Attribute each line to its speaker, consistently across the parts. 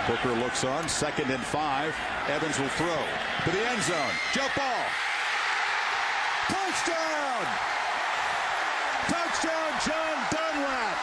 Speaker 1: Booker looks on, 2nd and 5. Evans will throw to the end zone. Jump ball. Touchdown! Touchdown, John Dunlap!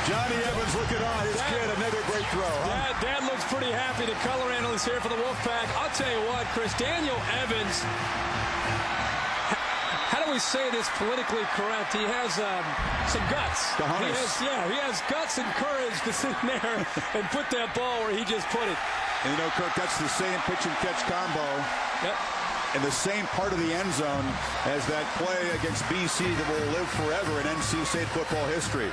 Speaker 1: Johnny Evans looking on. His kid, another great throw. Huh?
Speaker 2: Dad looks pretty happy. The color analyst here for the Wolfpack. I'll tell you what, Chris, Daniel Evans, how do we say this politically correct? He has some guts. He has guts and courage to sit in there and put that ball where he just put it.
Speaker 1: And you know, Kirk, that's the same pitch and catch combo.
Speaker 2: Yep.
Speaker 1: In the same part of the end zone as that play against BC that will live forever in NC State football history.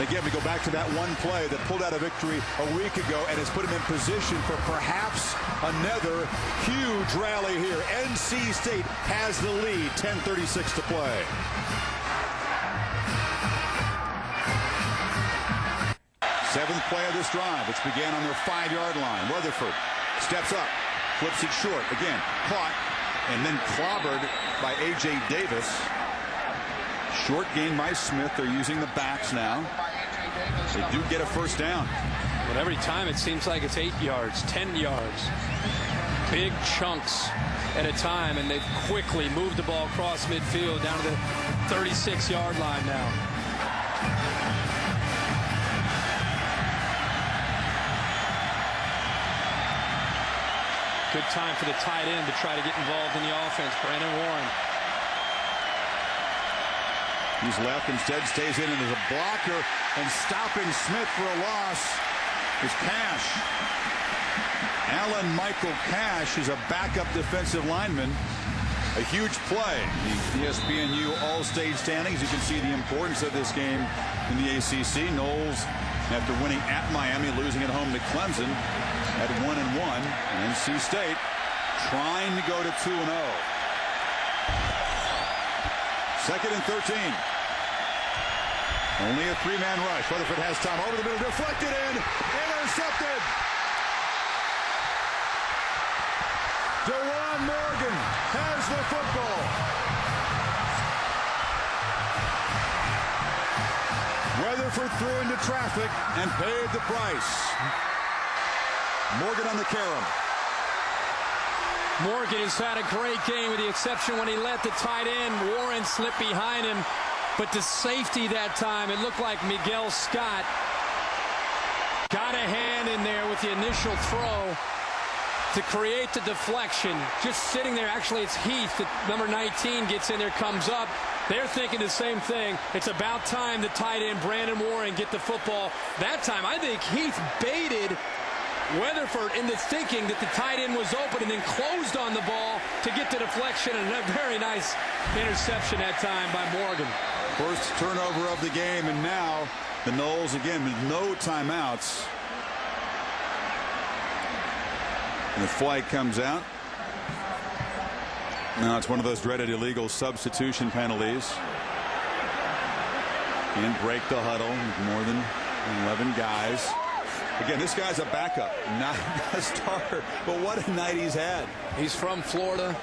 Speaker 1: Again, we go back to that one play that pulled out a victory a week ago and has put him in position for perhaps another huge rally here. NC State has the lead, 10:36 to play. Seventh play of this drive, which began on their 5-yard line. Weatherford steps up, flips it short. Again, caught. And then clobbered by A.J. Davis. Short gain by Smith. They're using the backs now. They do get a first down.
Speaker 2: But every time it seems like it's 8 yards, 10 yards. Big chunks at a time, and they've quickly moved the ball across midfield down to the 36-yard line now. Good time for the tight end to try to get involved in the offense. Brandon Warren.
Speaker 1: He's left, instead stays in, and there's a blocker, and stopping Smith for a loss is Cash. Alan Michael Cash is a backup defensive lineman. A huge play. The ESPNU All-State standings. You can see the importance of this game in the ACC. Noles, after winning at Miami, losing at home to Clemson, at 1-1, and NC State trying to go to 2-0. 2nd and 13. Only a 3-man rush. Weatherford has time over the middle, deflected in, intercepted. Dewan Morgan has the football. Weatherford threw into traffic and paid the price. Morgan on the carom.
Speaker 2: Morgan has had a great game with the exception when he let the tight end Warren slip behind him. But the safety that time, it looked like Miguel Scott got a hand in there with the initial throw to create the deflection. Just sitting there. Actually, it's Heath that number 19 gets in there, comes up. They're thinking the same thing. It's about time the tight end Brandon Warren get the football. That time, I think Heath baited Weatherford into thinking that the tight end was open and then closed on the ball to get the deflection, and a very nice interception that time by Morgan.
Speaker 1: First turnover of the game, and now the Noles again with no timeouts. And the flag comes out. Now it's one of those dreaded illegal substitution penalties. And break the huddle with more than 11 guys. Again, this guy's a backup, not a starter, but what a night he's had.
Speaker 2: He's from Florida.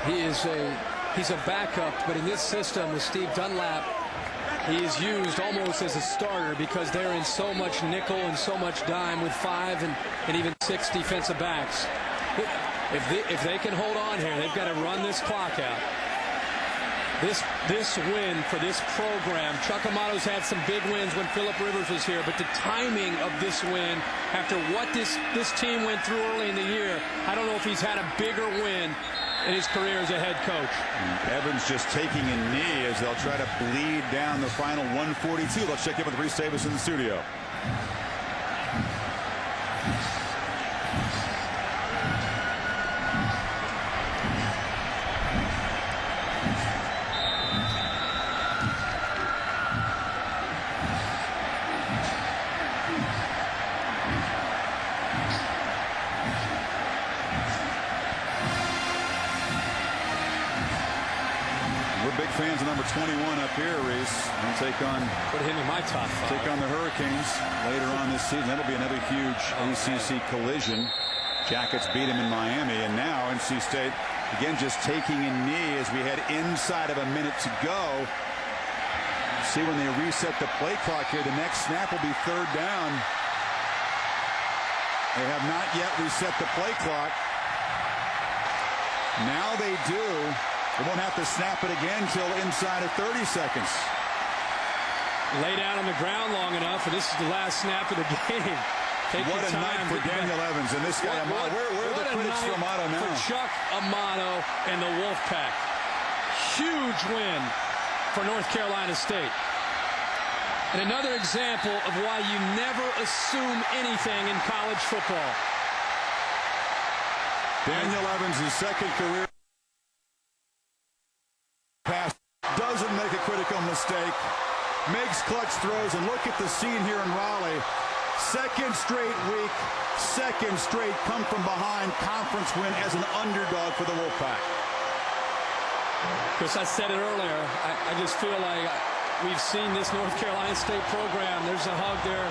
Speaker 2: He's a backup, but in this system with Steve Dunlap, he is used almost as a starter because they're in so much nickel and so much dime with 5 and even 6 defensive backs. If they can hold on here, they've got to run this clock out. This win for this program, Chuck Amato's had some big wins when Phillip Rivers was here, but the timing of this win after what this team went through early in the year, I don't know if he's had a bigger win in his career as a head coach.
Speaker 1: Evans just taking a knee as they'll try to bleed down the final 142. Let's check in with Reese Davis in the studio. We're big fans of number 21 up here, Reese. And take on
Speaker 2: Put him in my top 5.
Speaker 1: Take on the Hurricanes later on this season. That'll be another huge ACC collision. Jackets beat him in Miami, and now NC State again just taking a knee as we head inside of a minute to go. See when they reset the play clock here, the next snap will be 3rd down. They have not yet reset the play clock. Now they do. They won't have to snap it again till inside of 30 seconds.
Speaker 2: Lay down on the ground long enough, and this is the last snap of the game.
Speaker 1: What a night for Daniel Evans and this guy Amato. Where are the critics for Amato now?
Speaker 2: For Chuck Amato and the Wolfpack. Huge win for North Carolina State. And another example of why you never assume anything in college football.
Speaker 1: Daniel Evans' second career pass, doesn't make a critical mistake, makes clutch throws, and look at the scene here in Raleigh. Second straight week, second straight come from behind conference win as an underdog for the Wolfpack.
Speaker 2: Chris, I said it earlier. I just feel like we've seen this North Carolina State program. There's a hug there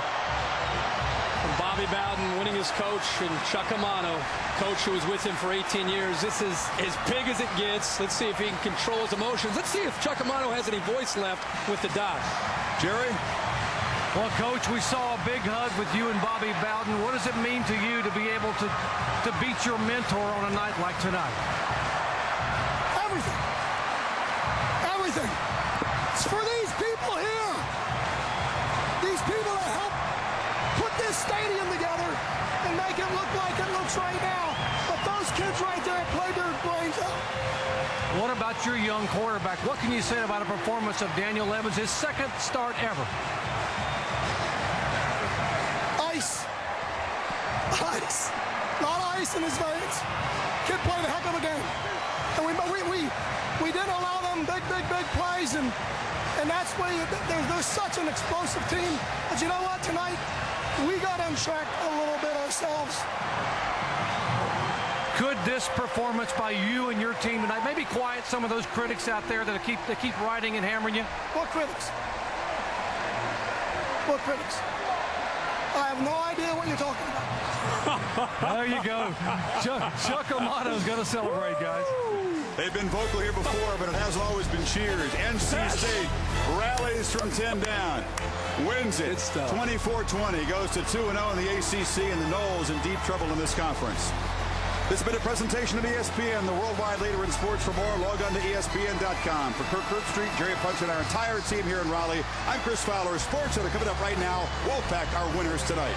Speaker 2: from Bobby Bowden winning his coach, and Chuck Amato, coach who was with him for 18 years. This is as big as it gets. Let's see if he can control his emotions. Let's see if Chuck Amato has any voice left with the Doc.
Speaker 1: Jerry?
Speaker 3: Well, Coach, we saw a big hug with you and Bobby Bowden. What does it mean to you to be able to beat your mentor on a night like tonight?
Speaker 4: Everything. Everything. It's for these people here. These people that help put this stadium together and make it look like it looks right now. But those kids right there played their brains out.
Speaker 3: What about your young quarterback? What can you say about a performance of Daniel Evans, his second start ever?
Speaker 4: Ice. Ice. A lot of ice in his veins. Kid played a heck of a game. And we didn't allow them big plays, and that's why there's such an explosive team. But you know what? Tonight, we got untracked a little bit ourselves.
Speaker 3: Could this performance by you and your team tonight maybe quiet some of those critics out there that keep writing and hammering you?
Speaker 4: What critics? What critics? I have no idea what you're talking about.
Speaker 3: There you go. Chuck Amato's going to celebrate, guys.
Speaker 1: They've been vocal here before, but it hasn't always been cheers. NC State rallies from 10 down, wins it 24-20, goes to 2-0 in the ACC, and the Noles in deep trouble in this conference. This has been a presentation of ESPN, the worldwide leader in sports. For more, log on to ESPN.com. For Kirk Herbstreit, Jerry Punch, and our entire team here in Raleigh, I'm Chris Fowler. Sports are coming up right now. Wolfpack, our winners tonight.